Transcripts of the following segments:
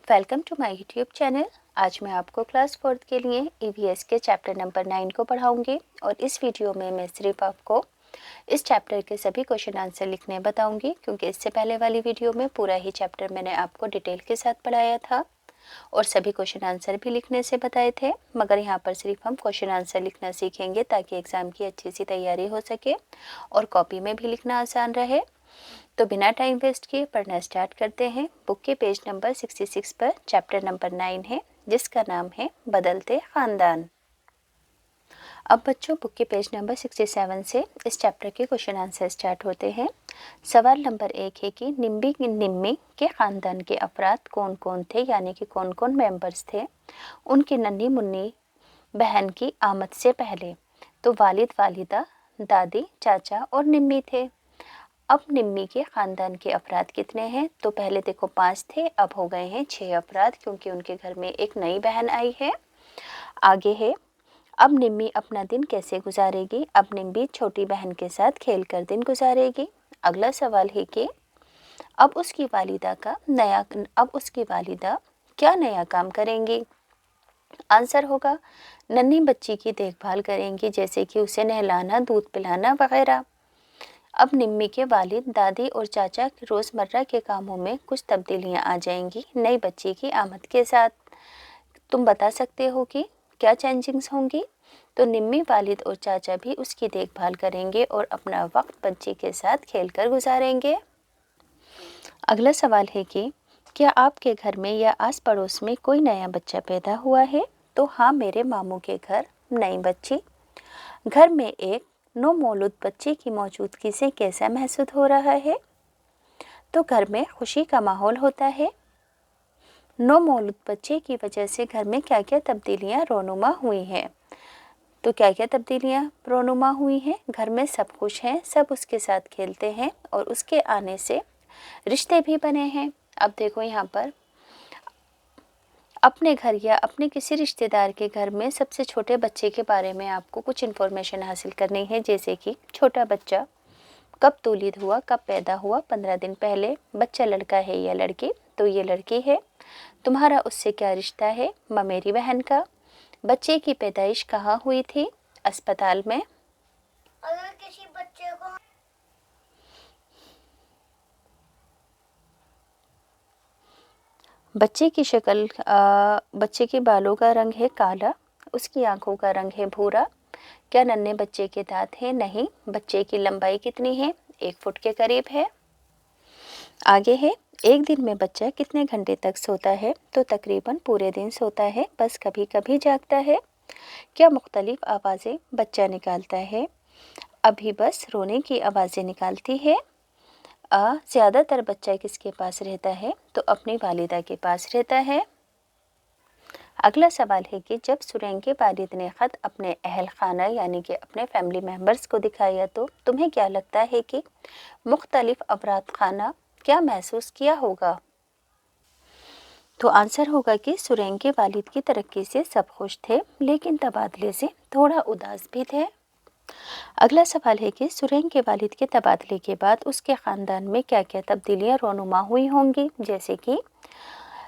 Welcome to my YouTube channel. आज मैं आपको क्लास 4 के लिए ईवीएस के चैप्टर नंबर 9 को पढ़ाऊंगी और इस वीडियो में मैं सिर्फ आपको इस चैप्टर के सभी क्वेश्चन आंसर लिखने बताऊंगी, क्योंकि इससे पहले वाली वीडियो में पूरा ही चैप्टर मैंने आपको डिटेल के साथ पढ़ाया था और सभी क्वेश्चन आंसर भी लिखने से बताए थे। मगर यहाँ पर सिर्फ हम क्वेश्चन आंसर लिखना सीखेंगे ताकि एग्ज़ाम की अच्छी सी तैयारी हो सके और कॉपी में भी लिखना आसान रहे। तो बिना टाइम वेस्ट किए पढ़ना स्टार्ट करते हैं। बुक के पेज नंबर 66 पर चैप्टर नंबर 9 है, जिसका नाम है बदलते ख़ानदान। अब बच्चों, बुक के पेज नंबर 67 से इस चैप्टर के क्वेश्चन आंसर स्टार्ट होते हैं। सवाल नंबर 1 है कि निम्मी के ख़ानदान के अफराद कौन कौन थे, यानी कि कौन कौन मेंबर्स थे उनकी नन्ही मुन्नी बहन की आमद से पहले। तो वालिद, वालिदा, दादी, चाचा और निम्मी थे। अब निम्मी के ख़ानदान के अफराद कितने हैं? तो पहले देखो 5 थे, अब हो गए हैं 6 अफराद, क्योंकि उनके घर में एक नई बहन आई है। आगे है, अब निम्मी अपना दिन कैसे गुजारेगी? अब निम्मी छोटी बहन के साथ खेलकर दिन गुजारेगी। अगला सवाल है कि अब उसकी वालिदा क्या नया काम करेंगी? आंसर होगा नन्ही बच्ची की देखभाल करेंगी, जैसे कि उसे नहलाना, दूध पिलाना वगैरह। अब निम्मी के वालिद, दादी और चाचा के रोज़मर्रा के कामों में कुछ तब्दीलियां आ जाएंगी नई बच्ची की आमद के साथ। तुम बता सकते हो कि क्या चेंजिंग्स होंगी? तो निम्मी, वालिद और चाचा भी उसकी देखभाल करेंगे और अपना वक्त बच्ची के साथ खेलकर गुजारेंगे। अगला सवाल है कि क्या आपके घर में या आस पड़ोस में कोई नया बच्चा पैदा हुआ है? तो हाँ, मेरे मामू के घर नई बच्ची। घर में एक नवमौलूद बच्चे की मौजूदगी से कैसा महसूस हो रहा है? तो घर में खुशी का माहौल होता है। नवमौलूद बच्चे की वजह से घर में क्या क्या तब्दीलियां रोनुमा हुई हैं? तो क्या क्या तब्दीलियां रोनुमा हुई हैं? घर में सब खुश हैं, सब उसके साथ खेलते हैं और उसके आने से रिश्ते भी बने हैं। अब देखो यहाँ पर अपने घर या अपने किसी रिश्तेदार के घर में सबसे छोटे बच्चे के बारे में आपको कुछ इन्फॉर्मेशन हासिल करनी है, जैसे कि छोटा बच्चा कब तौलीद हुआ, कब पैदा हुआ, 15 दिन पहले, बच्चा लड़का है या लड़की? तो ये लड़की है। तुम्हारा उससे क्या रिश्ता है? ममेरी बहन का। बच्चे की पैदाइश कहाँ हुई थी? अस्पताल में। अगर किसी बच्चे को बच्चे की शक्ल, बच्चे के बालों का रंग है काला, उसकी आंखों का रंग है भूरा। क्या नन्हे बच्चे के दांत हैं? नहीं। बच्चे की लंबाई कितनी है? 1 फुट के करीब है। आगे है, एक दिन में बच्चा कितने घंटे तक सोता है? तो तकरीबन पूरे दिन सोता है, बस कभी कभी जागता है। क्या मुख्तलिफ आवाज़ें बच्चा निकालता है? अभी बस रोने की आवाज़ें निकालती है। ज़्यादातर बच्चा किसके पास रहता है? तो अपनी वालिदा के पास रहता है। अगला सवाल है कि जब सुरैन के वालिद ने ख़त अपने अहल खाना यानी कि अपने फैमिली मेम्बर्स को दिखाया, तो तुम्हें क्या लगता है कि मुख्तलिफ अफराद खाना क्या महसूस किया होगा? तो आंसर होगा कि सुरैन के वालिद की तरक्की से सब खुश थे, लेकिन तबादले से थोड़ा उदास भी थे। अगला सवाल है कि सुरैन के वालिद के तबादले के बाद उसके ख़ानदान में क्या क्या तब्दीलियाँ रोनुमा हुई होंगी, जैसे कि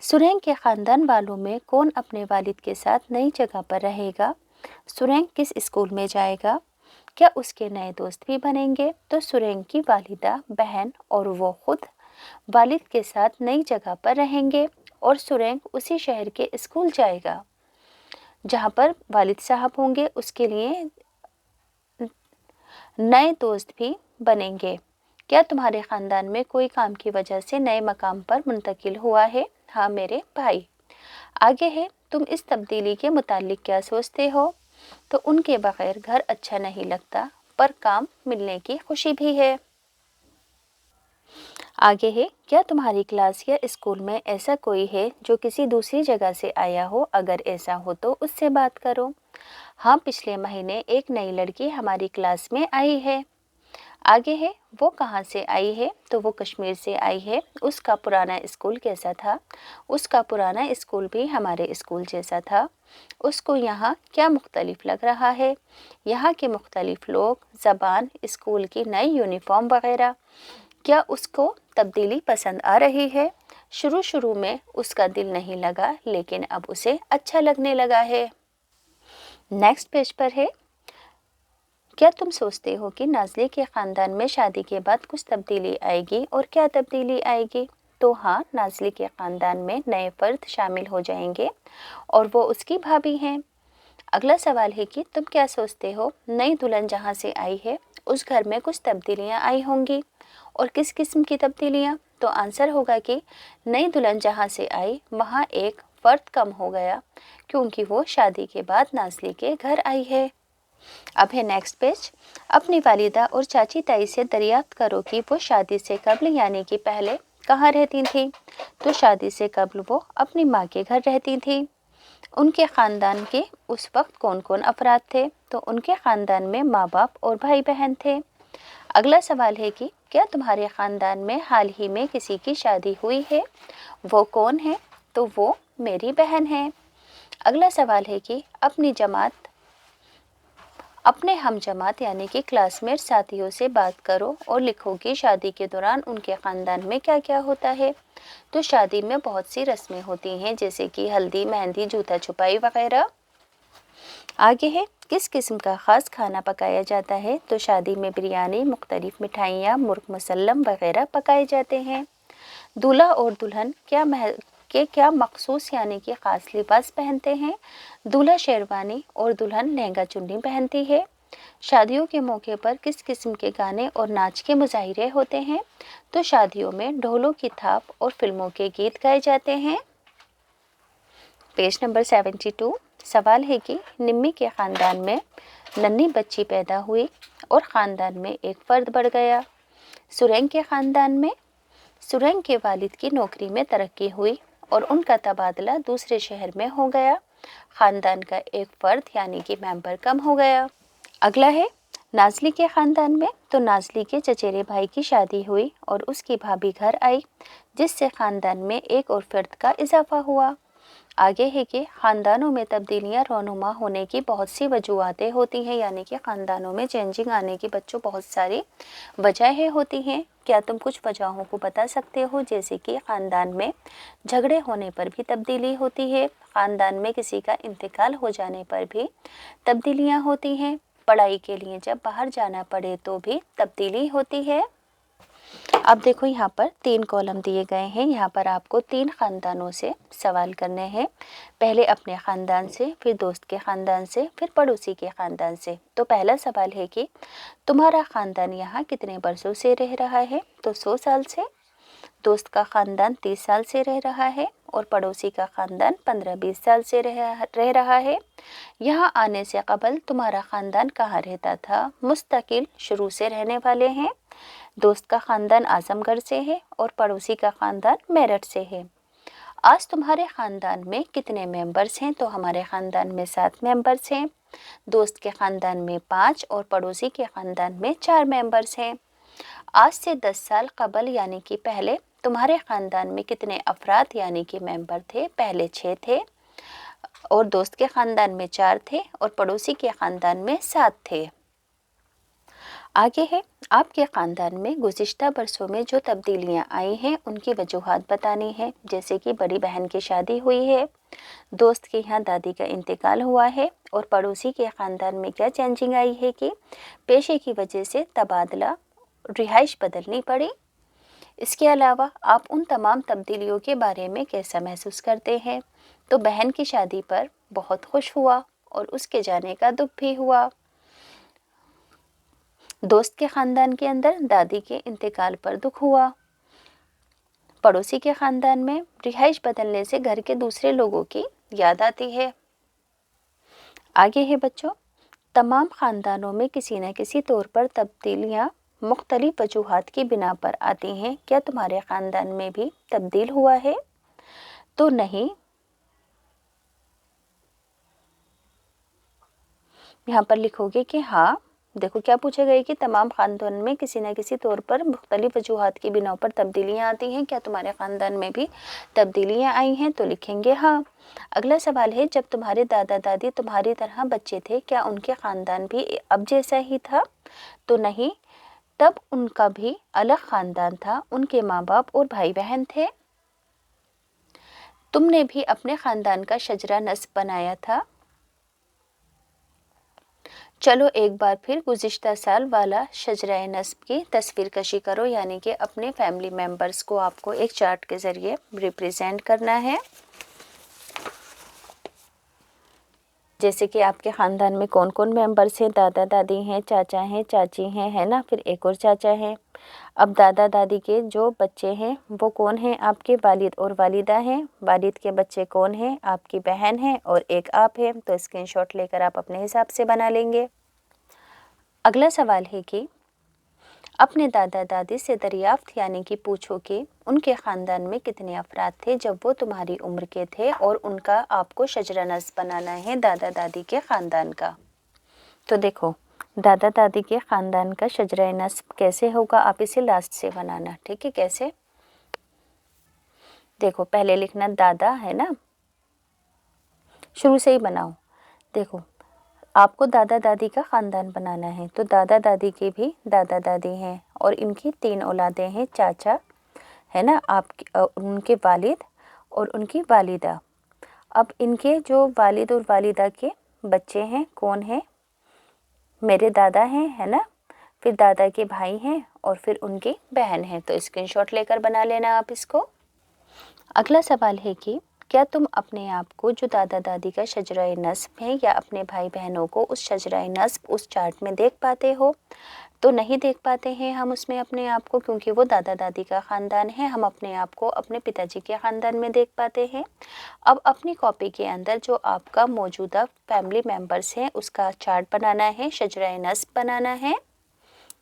सुरैन के ख़ानदान वालों में कौन अपने वालिद के साथ नई जगह पर रहेगा? सुरैन किस स्कूल में जाएगा? क्या उसके नए दोस्त भी बनेंगे? तो सुरैन की वालिदा, बहन और वो खुद वालिद के साथ नई जगह पर रहेंगे और सुरैन उसी शहर के स्कूल जाएगा जहाँ पर वालिद साहब होंगे। उसके लिए नए दोस्त भी बनेंगे। क्या तुम्हारे ख़ानदान में कोई काम की वजह से नए मकाम पर मुंतकिल हुआ है? हाँ, मेरे भाई। आगे है, तुम इस तब्दीली के मुतालिक क्या सोचते हो? तो उनके बगैर घर अच्छा नहीं लगता, पर काम मिलने की खुशी भी है। आगे है, क्या तुम्हारी क्लास या स्कूल में ऐसा कोई है जो किसी दूसरी जगह से आया हो? अगर ऐसा हो तो उससे बात करो। हाँ, पिछले महीने एक नई लड़की हमारी क्लास में आई है। आगे है, वो कहाँ से आई है? तो वो कश्मीर से आई है। उसका पुराना स्कूल कैसा था? उसका पुराना स्कूल भी हमारे स्कूल जैसा था। उसको यहाँ क्या मुख्तलिफ लग रहा है? यहाँ के मुख्तलिफ लोग, ज़बान, स्कूल की नई यूनिफॉर्म वगैरह। क्या उसको तब्दीली पसंद आ रही है? شروع میں اس کا دل نہیں لگا لیکن اب اسے اچھا لگنے لگا ہے۔ نیکسٹ پیج پر ہے، کیا تم سوچتے ہو کہ نازلی کے خاندان میں شادی کے بعد کچھ تبدیلی آئے گی اور کیا تبدیلی آئے گی؟ تو ہاں، نازلی کے خاندان میں نئے فرد شامل ہو جائیں گے اور وہ اس کی بھابھی ہیں۔ اگلا سوال ہے کہ تم کیا سوچتے ہو نئی دلہن جہاں سے آئی ہے اس گھر میں کچھ تبدیلیاں آئی ہوں گی اور کس قسم کی تبدیلیاں؟ تو آنسر ہوگا کہ نئی دلہن جہاں سے آئی وہاں ایک فرد کم ہو گیا کیونکہ وہ شادی کے بعد نازلی کے گھر آئی ہے۔ اب ہے نیکسٹ پیج، اپنی والدہ اور چاچی تائی سے دریافت کرو کہ وہ شادی سے قبل یعنی کہ پہلے کہاں رہتی تھیں؟ تو شادی سے قبل وہ اپنی ماں کے گھر رہتی تھیں۔ ان کے خاندان کے اس وقت کون کون افراد تھے؟ تو ان کے خاندان میں ماں باپ اور بھائی بہن تھے۔ اگلا سوال ہے کہ کیا تمہارے خاندان میں حال ہی میں کسی کی شادی ہوئی ہے؟ وہ کون ہے؟ تو وہ میری بہن ہے۔ اگلا سوال ہے کہ اپنے ہم جماعت یعنی کہ کلاس میٹ ساتھیوں سے بات کرو اور لکھو کہ شادی کے دوران ان کے خاندان میں کیا کیا ہوتا ہے۔ تو شادی میں بہت سی رسمیں ہوتی ہیں جیسے کہ ہلدی، مہندی، جوتا چھپائی وغیرہ۔ آگے ہے، کس قسم کا خاص کھانا پکایا جاتا ہے؟ تو شادی میں بریانی، مختلف مٹھائیاں، مرغ مسلم وغیرہ پکائے جاتے ہیں۔ دولہا اور دلہن کیا مخصوص یعنی کہ خاص لباس پہنتے ہیں؟ دولہا شیروانی اور دلہن لہنگا چنی پہنتی ہے۔ شادیوں کے موقع پر کس قسم کے گانے اور ناچ کے مظاہرے ہوتے ہیں؟ تو شادیوں میں ڈھولوں کی تھاپ اور فلموں کے گیت گائے جاتے ہیں۔ پیج نمبر 72، سوال ہے کہ نمی کے خاندان میں ننھی بچی پیدا ہوئی اور خاندان میں ایک فرد بڑھ گیا۔ سرینگ کے خاندان میں سرینگ کے والد کی نوکری میں ترقی ہوئی اور ان کا تبادلہ دوسرے شہر میں ہو گیا۔ خاندان کا ایک فرد یعنی کہ ممبر کم ہو گیا۔ اگلا ہے، نازلی کے خاندان میں تو نازلی کے چچیرے بھائی کی شادی ہوئی اور اس کی بھابھی گھر آئی جس سے خاندان میں ایک اور فرد کا اضافہ ہوا۔ آگے ہے کہ خاندانوں میں تبدیلیاں رونما ہونے کی بہت سی وجوہاتیں ہوتی ہیں یعنی کہ خاندانوں میں چینجنگ آنے کی بچوں بہت ساری وجہیں ہوتی ہیں۔ کیا تم کچھ وجہوں کو بتا سکتے ہو؟ جیسے کہ خاندان میں جھگڑے ہونے پر بھی تبدیلی ہوتی ہے، خاندان میں کسی کا انتقال ہو جانے پر بھی تبدیلیاں ہوتی ہیں، پڑھائی کے لیے جب باہر جانا پڑے تو بھی تبدیلی ہوتی ہے۔ اب دیکھو یہاں پر 3 کالم دیے گئے ہیں، یہاں پر آپ کو 3 خاندانوں سے سوال کرنے ہیں، پہلے اپنے خاندان سے، پھر دوست کے خاندان سے، پھر پڑوسی کے خاندان سے۔ تو پہلا سوال ہے کہ تمہارا خاندان یہاں کتنے برسوں سے رہ رہا ہے؟ تو 100 سال سے۔ دوست کا خاندان 30 سال سے رہ رہا ہے اور پڑوسی کا خاندان 15-20 سال سے رہ رہا ہے۔ یہاں آنے سے قبل تمہارا خاندان کہاں رہتا تھا؟ مستقل شروع سے رہنے والے ہیں۔ دوست کا خاندان اعظم گڑھ سے ہے اور پڑوسی کا خاندان میرٹھ سے ہے۔ آج تمہارے خاندان میں کتنے ممبرز ہیں؟ تو ہمارے خاندان میں 7 ممبرز ہیں، دوست کے خاندان میں 5 اور پڑوسی کے خاندان میں 4 ممبرز ہیں۔ آج سے 10 سال قبل یعنی کہ پہلے تمہارے خاندان میں کتنے افراد یعنی کہ ممبر تھے؟ پہلے 6 تھے اور دوست کے خاندان میں 4 تھے اور پڑوسی کے خاندان میں 7 تھے۔ آگے ہے، آپ کے خاندان میں گزشتہ برسوں میں جو تبدیلیاں آئی ہیں ان کی وجوہات بتانی ہے، جیسے کہ بڑی بہن کی شادی ہوئی ہے، دوست کے یہاں دادی کا انتقال ہوا ہے اور پڑوسی کے خاندان میں کیا چینجنگ آئی ہے کہ پیشے کی وجہ سے تبادلہ، رہائش بدلنی پڑی۔ اس کے علاوہ آپ ان تمام تبدیلیوں کے بارے میں کیسا محسوس کرتے ہیں؟ تو بہن کی شادی پر بہت خوش ہوا اور اس کے جانے کا دکھ بھی ہوا۔ دوست کے خاندان کے اندر دادی کے انتقال پر دکھ ہوا۔ پڑوسی کے خاندان میں رہائش بدلنے سے گھر کے دوسرے لوگوں کی یاد آتی ہے۔ آگے ہے بچوں، تمام خاندانوں میں کسی نہ کسی طور پر تبدیلیاں مختلف وجوہات کی بنا پر آتی ہیں۔ کیا تمہارے خاندان میں بھی تبدیل ہوا ہے؟ تو نہیں۔ یہاں پر لکھو گے کہ ہاں، دیکھو کیا پوچھا گیا کہ تمام خاندان میں کسی نہ کسی طور پر مختلف وجوہات کی بنا پر تبدیلیاں آتی ہیں، کیا تمہارے خاندان میں بھی تبدیلیاں آئی ہیں؟ تو لکھیں گے ہاں۔ اگلا سوال ہے، جب تمہارے دادا دادی تمہاری طرح بچے تھے کیا ان کے خاندان بھی اب جیسا ہی تھا؟ تو نہیں، تب ان کا بھی الگ خاندان تھا، ان کے ماں باپ اور بھائی بہن تھے۔ तुम ने भी अपने खानदान का शजरा नस्ब बनाया था। चलो एक बार फिर गुज़िश्ता साल वाला शजरा नस्ब की तस्वीर कशी करो, यानी कि अपने फैमिली मेम्बर्स को आपको एक चार्ट के ज़रिए रिप्रेजेंट करना है। जैसे कि आपके ख़ानदान में कौन कौन मेंबर्स हैं, दादा दादी हैं, चाचा हैं, चाची हैं, है ना, फिर एक और चाचा हैं। अब दादा दादी के जो बच्चे हैं वो कौन हैं, आपके वालिद और वालिदा हैं। वालिद के बच्चे कौन हैं, आपकी बहन है और एक आप हैं। तो स्क्रीनशॉट लेकर आप अपने हिसाब से बना लेंगे। अगला सवाल है कि अपने दादा दादी से दरियाफ्त यानी कि पूछो कि उनके ख़ानदान में कितने अफराद थे जब वो तुम्हारी उम्र के थे, और उनका आपको शजरा नस्ब बनाना है दादा दादी के ख़ानदान का। तो देखो, दादा दादी के ख़ानदान का शजरा नस्ब कैसे होगा, आप इसे लास्ट से बनाना, ठीक है। कैसे, देखो पहले लिखना दादा, है ना, शुरू से ही बनाओ। देखो, आपको दादा दादी का ख़ानदान बनाना है, तो दादा दादी के भी दादा दादी हैं और इनकी 3 औलादें हैं, चाचा, है ना, उनके वालिद और उनकी वालिदा। अब इनके जो वालिद और वालिदा के बच्चे हैं कौन हैं, मेरे दादा हैं, है ना, फिर दादा के भाई हैं और फिर उनकी बहन है। तो स्क्रीनशॉट लेकर बना लेना आप इसको। अगला सवाल है कि क्या तुम अपने आप को जो दादा दादी का शजरा नस्ब है या अपने भाई बहनों को उस शजरा नस्ब उस चार्ट में देख पाते हो। तो नहीं देख पाते हैं हम उसमें अपने आप को, क्योंकि वो दादा दादी का ख़ानदान है। हम अपने आप को अपने पिताजी के ख़ानदान में देख पाते हैं। अब अपनी कॉपी के अंदर जो आपका मौजूदा फैमिली मेम्बर्स हैं उसका चार्ट बनाना है, शजरा नस्ब बनाना है।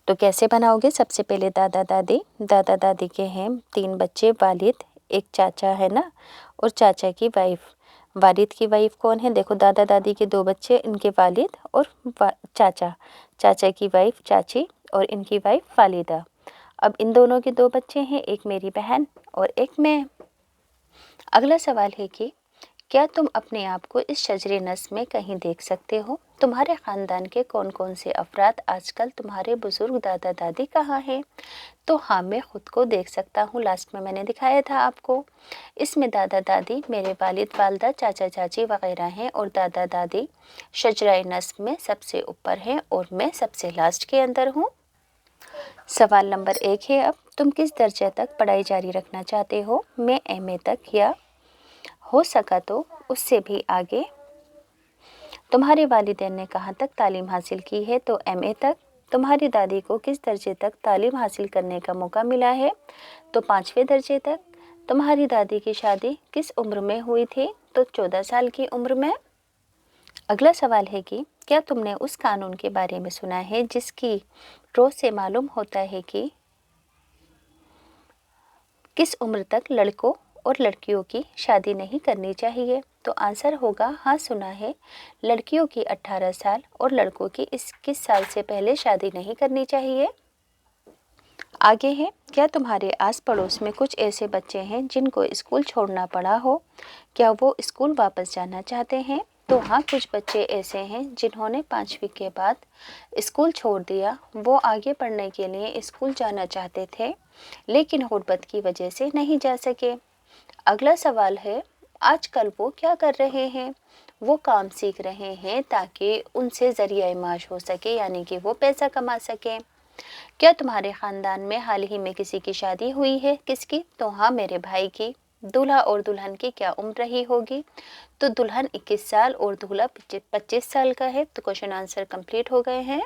तो कैसे बनाओगे, सबसे पहले दादा दादी के हैं 3 बच्चे, वालिद, एक चाचा, है ना, और चाचा की वाइफ। वालिद की वाइफ कौन है, देखो दादा दादी के 2 बच्चे, इनके वालिद और चाचा, चाचा की वाइफ चाची और इनकी वाइफ वालिदा। अब इन दोनों के 2 बच्चे हैं, एक मेरी बहन और एक मैं। अगला सवाल है कि क्या तुम अपने आप को इस शजरे नस्ब में कहीं देख सकते हो। तुम्हारे ख़ानदान के कौन कौन से अफराद आजकल तुम्हारे बुज़ुर्ग दादा दादी कहाँ हैं। तो हाँ, मैं ख़ुद को देख सकता हूँ, लास्ट में मैंने दिखाया था आपको। इसमें दादा दादी, मेरे वालिद वालदा, चाचा चाची वग़ैरह हैं, और दादा दादी शजरा नस्ब में सबसे ऊपर हैं और मैं सबसे लास्ट के अंदर हूँ। सवाल नंबर 1 है, अब तुम किस दर्जे तक पढ़ाई जारी रखना चाहते हो। मैं MA तक, या हो सका तो उससे भी आगे। तुम्हारे वालिदैन ने कहाँ तक तालीम हासिल की है, तो MA तक। तुम्हारी दादी को किस दर्जे तक तालीम हासिल करने का मौका मिला है, तो 5वें दर्जे तक। तुम्हारी दादी की शादी किस उम्र में हुई थी, तो 14 साल की उम्र में। अगला सवाल है कि क्या तुमने उस कानून के बारे में सुना है जिसकी रोज से मालूम होता है कि किस उम्र तक लड़कों और लड़कियों की शादी नहीं करनी चाहिए। तो आंसर होगा हाँ, सुना है। लड़कियों की 18 साल और लड़कों की 21 साल से पहले शादी नहीं करनी चाहिए। आगे है, क्या तुम्हारे आस पड़ोस में कुछ ऐसे बच्चे हैं जिनको स्कूल छोड़ना पड़ा हो, क्या वो स्कूल वापस जाना चाहते हैं। तो हाँ, कुछ बच्चे ऐसे हैं जिन्होंने 5वीं के बाद स्कूल छोड़ दिया। वो आगे पढ़ने के लिए स्कूल जाना चाहते थे लेकिन गुर्बत की वजह से नहीं जा सके। अगला सवाल है, आजकल वो क्या कर रहे हैं। वो काम सीख रहे हैं ताकि उनसे ज़रिया माश हो सके, यानी कि वो पैसा कमा सकें। क्या तुम्हारे ख़ानदान में हाल ही में किसी की शादी हुई है, किसकी। तो हाँ, मेरे भाई की। दूल्हा और दुल्हन की क्या उम्र रही होगी। तो दुल्हन 21 साल और दूल्हा 25 साल का है। तो क्वेश्चन आंसर कंप्लीट हो गए हैं।